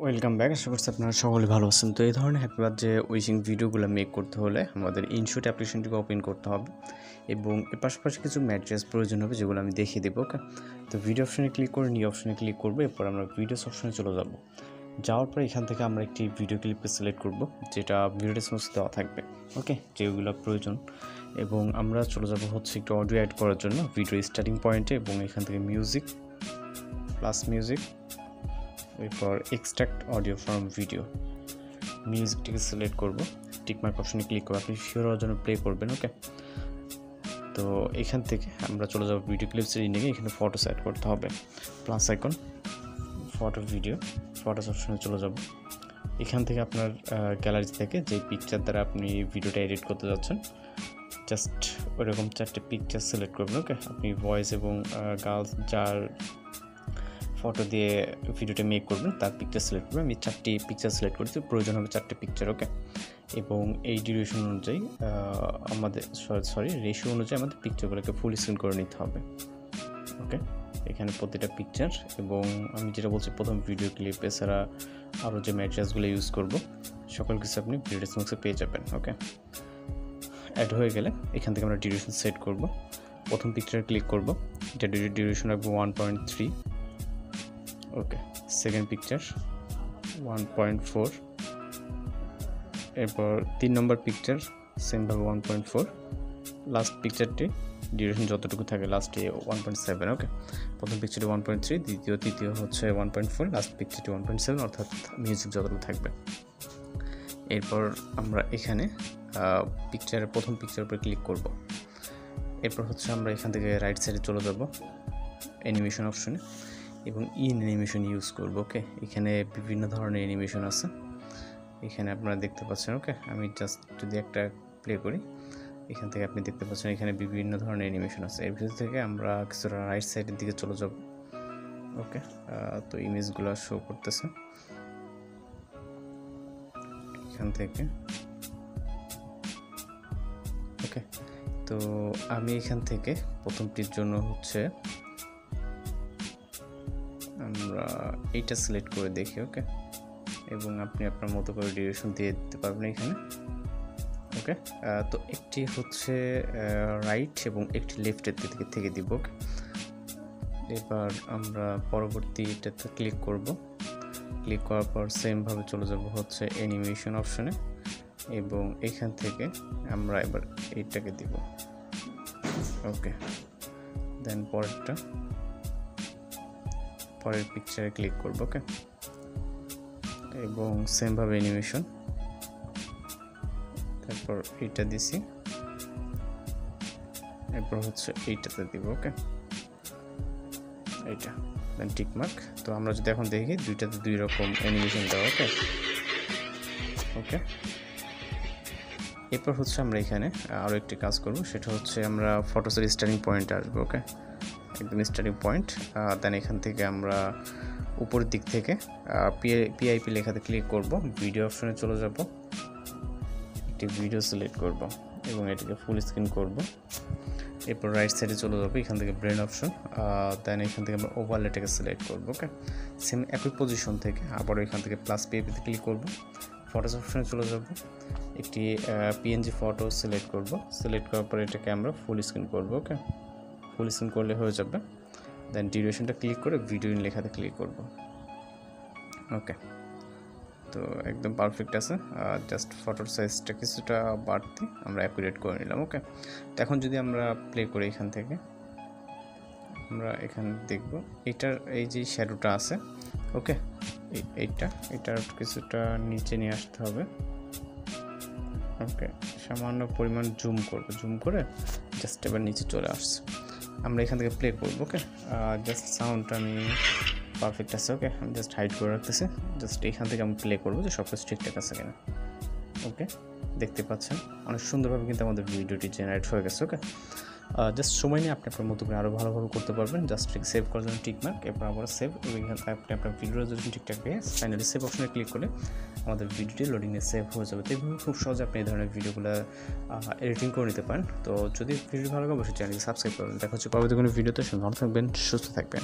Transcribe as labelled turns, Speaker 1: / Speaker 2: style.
Speaker 1: Welcome back. আশা করছি আপনারা সকলে ভালো আছেন। তো এই ধরনের হ্যাপি বার্থডে উইশিং ভিডিওগুলো মেক করতে হলে আমাদের ইনশুট অ্যাপ্লিকেশনটিকে ওপেন করতে হবে এবং এর পাশাপাশি কিছু ম্যাটেরিয়ালস প্রয়োজন হবে যেগুলো আমি দেখিয়ে দেবো। ওকে, তো ভিডিও অপশানে ক্লিক করে নিউ অপশানে ক্লিক করবো। এরপর আমরা ভিডিওস অপশানে চলে যাব। যাওয়ার পর এখান থেকে আমরা একটি ভিডিও ক্লিপকে সিলেক্ট করব যেটা ভিডিও ডেসক্রিপশনে দেওয়া থাকবে। ওকে, যেগুলো প্রয়োজন এবং আমরা চলে যাব হচ্ছে একটু অডিও অ্যাড করার জন্য ভিডিও স্টার্টিং পয়েন্টে এবং এখান থেকে মিউজিক প্লাস মিউজিক, এরপর এক্সট্রাক্ট অডিও ফ্রম ভিডিও, মিউজিকটিকে সিলেক্ট করব, টিকমার্ক অপশনে ক্লিক করব। আপনি শিওর হওয়ার জন্য প্লে করবেন। ওকে, তো এখান থেকে আমরা চলে যাব ভিডিও ক্লিপসের ইন্ডিকে। এখানে ফটোস অ্যাড করতে হবে, plus icon, photo video, photos অপশনে চলে যাব। এখান থেকে আপনার গ্যালারি থেকে যে পিকচার দ্বারা আপনি ভিডিওটা এডিট করতে যাচ্ছেন জাস্ট ওইরকম 4টে পিকচার সিলেক্ট করবেন। ওকে, আপনি ভয়েস এবং গার্লস যার ফটো দিয়ে ভিডিওটা মেক করবেন তার পিকচার সিলেক্ট করবেন। আমি 4টি পিকচার সিলেক্ট করেছি, প্রয়োজন হবে 4টে পিকচার। ওকে, এবং এই ডিউরেশন অনুযায়ী আমাদের রেশিও অনুযায়ী আমাদের পিকচারগুলোকে ফুল স্ক্রিন করে নিতে হবে। ওকে, এখানে প্রতিটা পিকচার এবং আমি যেটা বলছি প্রথম ভিডিও ক্লিপ এছাড়া আরও যে ম্যাটেরিয়ালসগুলো ইউজ করব সকল কিছু আপনি ভিডিও ডেসক্রিপশনে পেয়ে যাবেন। ওকে, অ্যাড হয়ে গেলে এখান থেকে আমরা ডিউরেশন সেট করব। প্রথম পিকচারে ক্লিক করব, এটা ডিউরেশন রাখবো 1.3। ওকে, সেকেন্ড পিকচার 1.4, এরপর 3 নম্বর পিকচার সেমভাবে 1.4, লাস্ট পিকচারটি ডিউরেশন যতটুকু থাকে লাস্টে 1.7। ওকে, প্রথম পিকচারটি 1.3, তৃতীয় হচ্ছে 1.4, লাস্ট পিকচারটি 1.7, অর্থাৎ মিউজিক যতটুকু থাকবে। এরপর আমরা এখানে প্রথম পিকচারের উপরে ক্লিক করব। এরপর হচ্ছে আমরা এখান থেকে রাইট সাইডে চলে যাব অ্যানিমেশন অপশনে এবং অ্যানিমেশন ইউজ করব। ওকে, এখানে বিভিন্ন ধরনের অ্যানিমেশন আছে, এখানে আপনারা দেখতে পাচ্ছেন। ওকে, আমি জাস্ট যদি একটা প্লে করি এখান থেকে আপনি দেখতে পাচ্ছেন এখানে বিভিন্ন ধরনের অ্যানিমেশন আছে। এর ভিতর থেকে আমরা কিছুটা রাইট সাইডের দিকে চলে যাব। ওকে, তো ইমেজগুলো শো করতেছে এখান থেকে। ওকে, তো আমি এখান থেকে প্রথমটির জন্য হচ্ছে আমরা এইটা সিলেক্ট করে দেখি। ওকে, এবং আপনি আপনার মতো করে ডিউরেশন দিয়ে দিতে পারবেন এখানে। ওকে, তো একটি হচ্ছে রাইট এবং একটি লেফটের দিকে থেকে দিব। ওকে, এবার আমরা পরবর্তীটাতে ক্লিক করব। ক্লিক করার পর সেমভাবে চলে যাব হচ্ছে অ্যানিমেশন অপশনে এবং এখান থেকে আমরা এবার এইটাকে দিব। ওকে, দেন পরের পিকচারে ক্লিক করব। ওকে, এবং সেমভাবে অ্যানিমেশন, তারপর এইটা দিছি, এরপর হচ্ছে এইটাতে দিব। ওকে, এইটা দেন টিকমার্ক। তো আমরা যদি এখন দেখি দুইটাতে দুই রকম অ্যানিমেশন দেওয়া। ওকে, ওকে, এরপর হচ্ছে আমরা এখানে আরও একটি কাজ করব, সেটা হচ্ছে আমরা ফটোসের স্টার্টিং পয়েন্টে আসবো। ওকে, একদম স্টার্টিং পয়েন্ট, দেন এখান থেকে আমরা উপরের দিক থেকে পিআইপি লেখাতে ক্লিক করব, ভিডিও অপশনে চলে যাব, একটি ভিডিও সিলেক্ট করব এবং এটাকে ফুল স্ক্রিন করব। এরপর রাইট সাইডে চলে যাবো, এখান থেকে ব্রেন অপশন, দেন এখান থেকে আমরা ওভারলেটাকে সিলেক্ট করব। ওকে, সেম একই পজিশন থেকে আবারও এখান থেকে প্লাস পিআইপিতে ক্লিক করব, ফটোস অপশনে চলে যাব, একটি পিএনজি ফটো সিলেক্ট করব। সিলেক্ট করার পর এটাকে আমরা ফুল স্ক্রিন করব। ওকে, ফুল স্ক্রিন করলে হয়ে যাবে। দেন ডিউরেশনটা ক্লিক করে ভিডিও ইন লেখাতে ক্লিক করব। ওকে, তো একদম পারফেক্ট আছে, জাস্ট ফটোর সাইজটা কিছুটা বাড়তি আমরা অ্যাকুরেট করে নিলাম। ওকে, তো এখন যদি আমরা প্লে করি এখান থেকে আমরা এখানে দেখব এটার এই যে শ্যাডোটা আছে। ওকে, এটার কিছুটা নিচে নিয়ে আসতে হবে। ওকে, সামান্য পরিমাণ জুম করে জাস্ট এবার নিচে চলে আসছে। আমরা এখান থেকে প্লে করবো। ওকে, জাস্ট সাউন্ডটা আমি পারফেক্ট আছে। ওকে, আমি জাস্ট হাইড করে রাখতেছি, জাস্ট এখান থেকে আমি প্লে করবো যে সব কিছু ঠিকঠাক আছে কিনা। ওকে, দেখতে পাচ্ছেন অনেক সুন্দরভাবে কিন্তু আমাদের ভিডিওটি জেনারেট হয়ে গেছে। ওকে, জাস্ট সময় নিয়ে আপনি আপনার মতো করে আরও ভালোভাবে করতে পারবেন। জাস্ট সেভ করার জন্য টিকমার্ক, এরপর আবার সেভ এবং এখানে আপনি আপনার ভিডিও রেজলিউশন ঠিকঠাক পেয়ে ফাইনালি সেভ অপশনে ক্লিক করলে আমাদের ভিডিওটি লোডিংয়ে সেভ হয়ে যাবে। তো এইভাবে খুব সহজে আপনি এই ধরনের ভিডিওগুলো এডিটিং করে নিতে পারেন। তো যদি ভিডিও ভালো লাগে অবশ্যই চ্যানেলকে সাবস্ক্রাইব করবেন। দেখা হচ্ছে পরবর্তী কোনো ভিডিওতে। ভালো থাকবেন, সুস্থ থাকবেন।